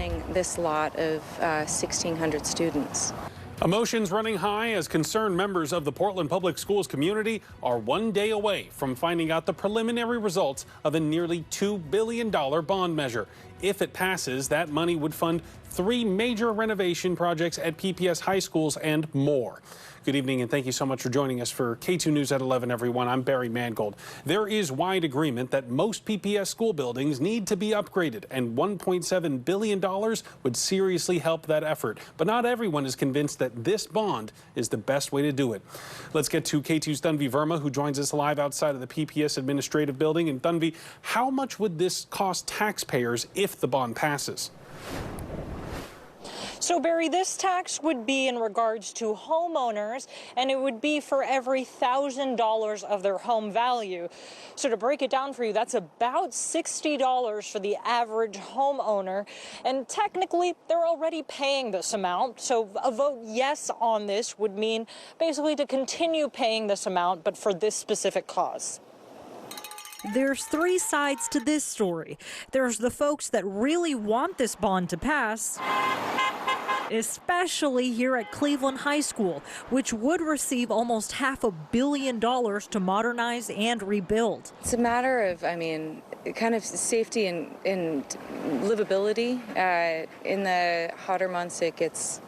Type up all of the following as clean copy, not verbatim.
selling this lot of 1,600 students. Emotions running high as concerned members of the Portland Public Schools community are one day away from finding out the preliminary results of a nearly $2 billion bond measure. If it passes, that money would fund 3 major renovation projects at PPS high schools and more. Good evening and thank you so much for joining us for K2 News at 11, everyone. I'm Barry Mangold. There is wide agreement that most PPS school buildings need to be upgraded, and $1.7 billion would seriously help that effort. But not everyone is convinced that this bond is the best way to do it. Let's get to K2's Tanvi Verma, who joins us live outside of the PPS administrative building. And Tanvi, how much would this cost taxpayers if the bond passes? So, Barry, this tax would be in regards to homeowners, and it would be for every $1,000 of their home value. So to break it down for you, that's about $60 for the average homeowner. And technically, they're already paying this amount. So a vote yes on this would mean basically to continue paying this amount, but for this specific cause. There's 3 sides to this story. There's the folks that really want this bond to pass, especially here at Cleveland High School, which would receive almost $500 million to modernize and rebuild. It's a matter of, kind of safety and livability. In the hotter months, it gets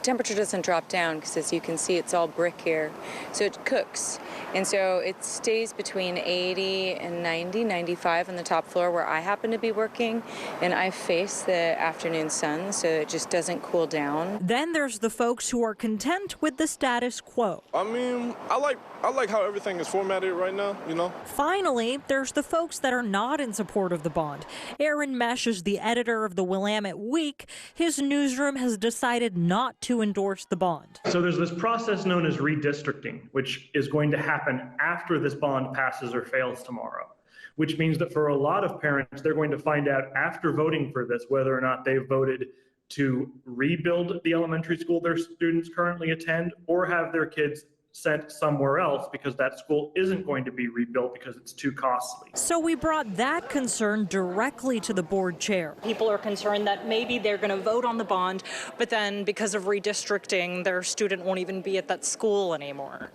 temperature doesn't drop down because, as you can see, it's all brick here, so it cooks. And so it stays between 80 and 90, 95 on the top floor where I happen to be working, and I face the afternoon sun, so it just doesn't cool down. Then there's the folks who are content with the status quo. I like how everything is formatted right now, you know. Finally, there's the folks that are not in support of the bond. Aaron Mesh is the editor of the Willamette Week. His newsroom has decided not to endorse the bond. So there's this process known as redistricting, which is going to happen after this bond passes or fails tomorrow, which means that for a lot of parents, they're going to find out after voting for this whether or not they voted to rebuild the elementary school their students currently attend or have their kids sent somewhere else because that school isn't going to be rebuilt because it's too costly. So we brought that concern directly to the board chair. People are concerned that maybe they're going to vote on the bond, but then because of redistricting, their student won't even be at that school anymore.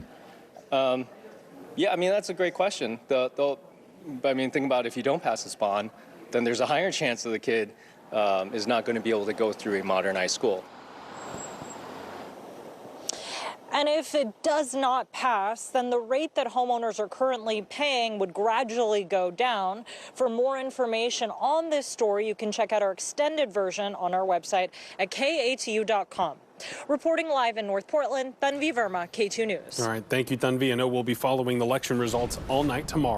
Yeah, that's a great question. Think about if you don't pass this bond, then there's a higher chance that the kid is not going to be able to go through a modernized school. And if it does not pass, then the rate that homeowners are currently paying would gradually go down. For more information on this story, you can check out our extended version on our website at katu.com. Reporting live in North Portland, Tanvi Verma, K2 News. All right, thank you, Tanvi. I know we'll be following the election results all night tomorrow.